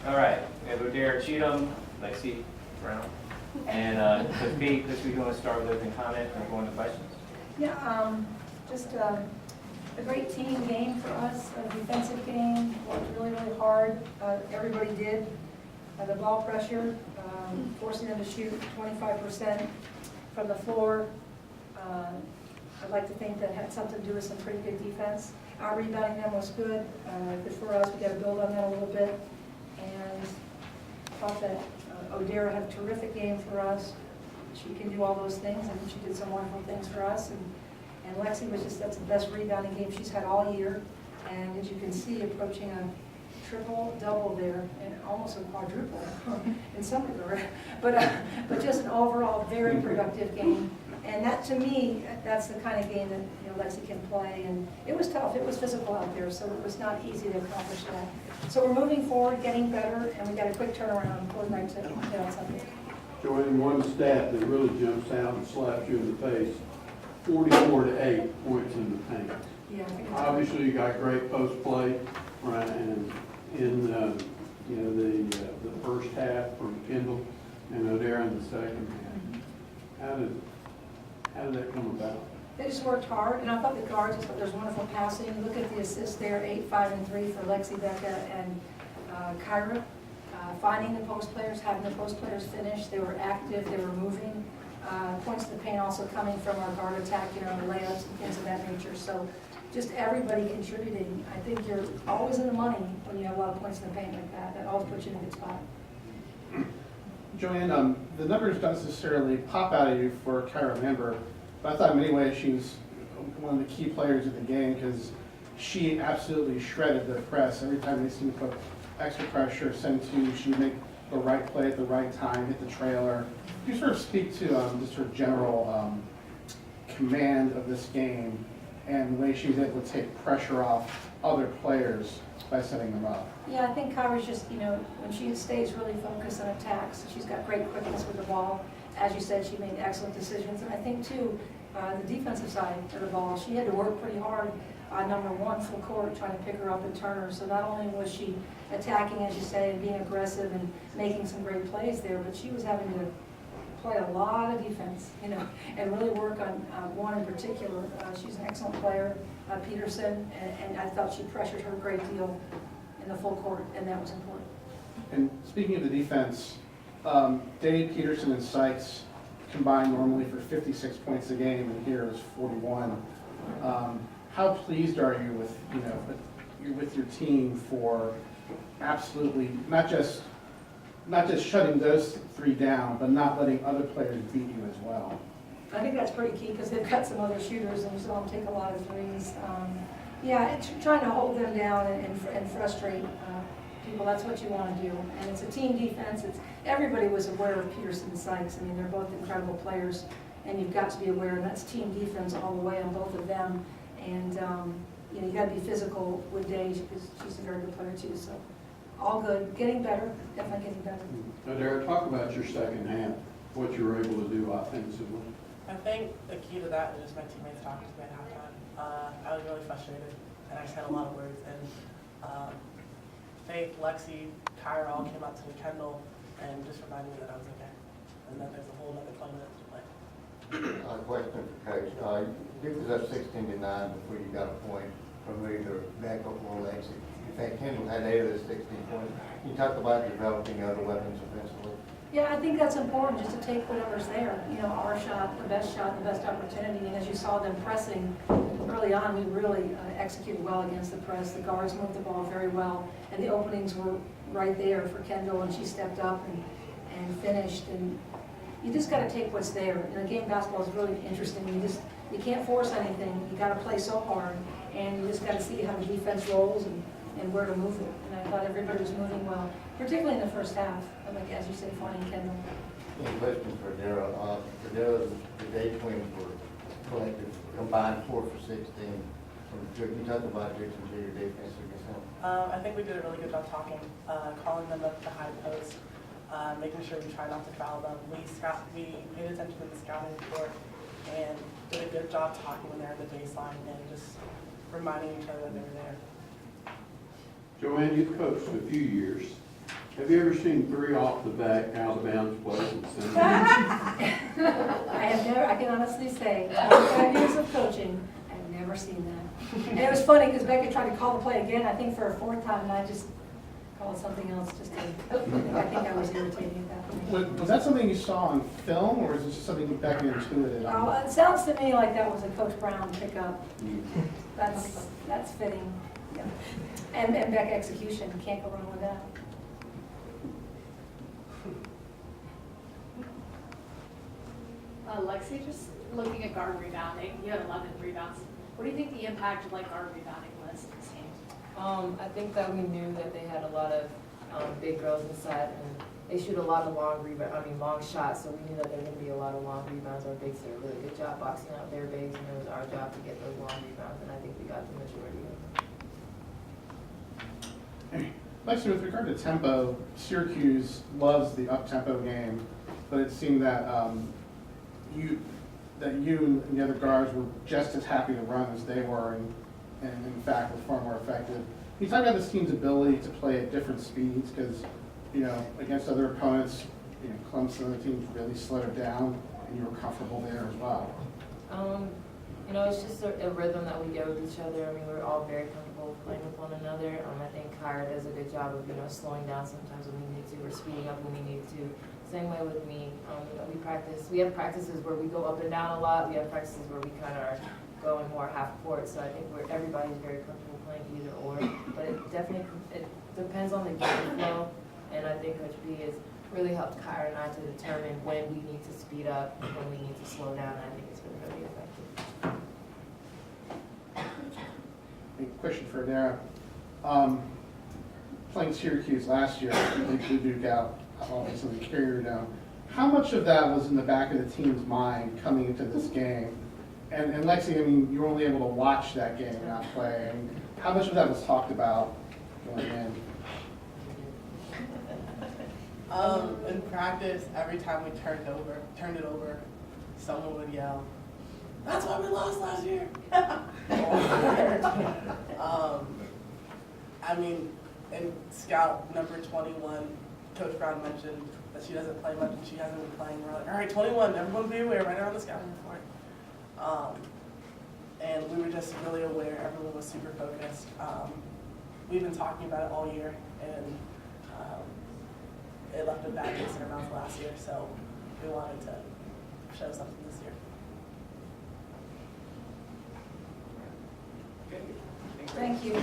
All right, we have O'Dara Cheatham, Lexi Brown, and Coach Pete. Coach, we want to start with opening comment and go into questions. Yeah, just a great team game for us, a defensive game, worked really, really hard. Everybody did. The ball pressure, forcing them to shoot 25% from the floor. I'd like to think that had something to do with some pretty good defense. Our rebounding them was good. Good for us. We got to build on that a little bit. And I thought that O'Dara had a terrific game for us. She can do all those things, and she did some wonderful things for us. And Lexi was just, that's the best rebounding game she's had all year. And as you can see, approaching a triple-double there, and almost a quadruple in some regard. But just an overall very productive game. And that, to me, that's the kind of game that Lexi can play. And it was tough. It was physical out there, so it was not easy to accomplish that. So we're moving forward, getting better, and we got a quick turnaround. We'd like to hit on something. Joanne, one stat that really jumps out and slaps you in the face: 44-8 points in the paint. Yeah, I think Obviously, you got great post play, right? And in the first half from Kendall and O'Dara in the second half. How did that come about? they just worked hard, and I thought the guards, there's wonderful passing. Look at the assists there, 8, 5, and 3 for Lexi, Becca, and Kyra. Finding the post players, having the post players finish. They were active, they were moving. Points to the paint also coming from our guard attack, layups and things of that nature. So just everybody contributing. I think you're always in the money when you have a lot of points in the paint like that. That always puts you in a good spot. Joanne, the numbers don't necessarily pop out at you for Kyra Member, but I thought in many ways she's one of the key players of the game because she absolutely shredded the press. Every time they seemed to put extra pressure, send to, she would make the right play at the right time, hit the trailer. Can you sort of speak to just her general command of this game and the way she was able to take pressure off other players by setting them up? Yeah, I think Kyra's just, when she stays really focused on attacks, she's got great quickness with the ball. As you said, she made excellent decisions. And I think, too, the defensive side of the ball, she had to work pretty hard on number one full court, trying to pick her up and turn her. So not only was she attacking, as you say, and being aggressive and making some great plays there, but she was having to play a lot of defense, and really work on one in particular. She's an excellent player, Peterson, and I thought she pressured her a great deal in the full court, and that was important. And speaking of the defense, Dave, Peterson, and Sykes combined normally for 56 points a game, and here is 41. How pleased are you with your team for absolutely not just shutting those three down, but not letting other players beat you as well? I think that's pretty key because they've got some other shooters, and you saw them take a lot of threes. It's trying to hold them down and frustrate people. That's what you want to do. And it's a team defense. Everybody was aware of Peterson and Sykes. I mean, they're both incredible players, and you've got to be aware, and that's team defense all the way on both of them. And you got to be physical with Dave because she's a very good player too. So all good, getting better, definitely getting better. Now, Derek, talk about your second half, what you were able to do offensively. I think the key to that was just my teammates talking to me at halftime. I was really frustrated, and I just had a lot of words. And Faith, Lexi, Kyra all came up to me, Kendall, and just reminded me that I was okay, and that there's a whole other 20 minutes to play. Question for Coach. Duke was up 16-9 before you got a point from either backup or Lexi. In fact, Kendall had 8 of those 16 points. You talked about developing other weapons offensively. Yeah, I think that's important, just to take whatever's there. Our shot, the best opportunity. And as you saw them pressing early on, we really executed well against the press. The guards moved the ball very well, and the openings were right there for Kendall, and she stepped up and finished. And you just got to take what's there. Game basketball is really interesting. You can't force anything. You got to play so hard, and you just got to see how the defense rolls and where to move it. And I thought everybody was moving well, particularly in the first half. Like as you said, finding Kendall. Question for Daryl. The day twins were collected combined 4 for 16. Can you talk about Dixon to your defense against him? I think we did a really good job talking, calling them up to high post, making sure we try not to foul them. We paid attention to the scouting report and did a good job talking when they're at the baseline and just reminding each other that they were there. Joanne, you've coached a few years. Have you ever seen 3 off the back, out of bounds plays in Cindy? I can honestly say, after 5 years of coaching, I've never seen that. And it was funny because Becca tried to call the play again, I think for a 4th time, and I just called something else just to, I think I was irritating at that point. Was that something you saw on film, or is it just something Becca intuited? It sounds to me like that was a Coach Brown pickup. That's fitting. Yeah. And Becca execution, can't go wrong with that. Lexi, just looking at guard rebounding, you had 11 rebounds. What do you think the impact of like guard rebounding was in this game? I think that we knew that they had a lot of big girls inside, and they shoot a lot of long shots, so we knew that there were going to be a lot of long rebounds. Our bigs did a really good job boxing out their bigs, and it was our job to get those long rebounds, and I think we got the majority of them. Lexi, with regard to tempo, Syracuse loves the up-tempo game, but it seemed that you and the other guards were just as happy to run as they were, and in fact were far more effective. Can you talk about this team's ability to play at different speeds? Because, against other opponents, Clemson, the teams really slowed it down, and you were comfortable there as well. It's just a rhythm that we get with each other. I mean, we're all very comfortable playing with one another. I think Kyra does a good job of, slowing down sometimes when we need to, or speeding up when we need to. Same way with me. We have practices where we go up and down a lot. We have practices where we kind of are going more half court. So I think everybody's very comfortable playing either or. But it depends on the game flow. And I think Coach B has really helped Kyra and I to determine when we need to speed up and when we need to slow down. And I think it's been really effective. A question for Adara. Playing Syracuse last year, they blew Duke out, obviously carried her down. How much of that was in the back of the team's mind coming into this game? And Lexi, you were only able to watch that game, not play. How much of that was talked about going in? In practice, every time we turned it over, someone would yell, "That's why we lost last year." In scout number 21, Coach Brown mentioned that she doesn't play much and she hasn't been playing. We're like, all right, 21, everyone be aware, right around the scouting report. And we were just really aware, everyone was super focused. We've been talking about it all year, and it left a bad taste in our mouth last year, so we wanted to show something this year. Thank you.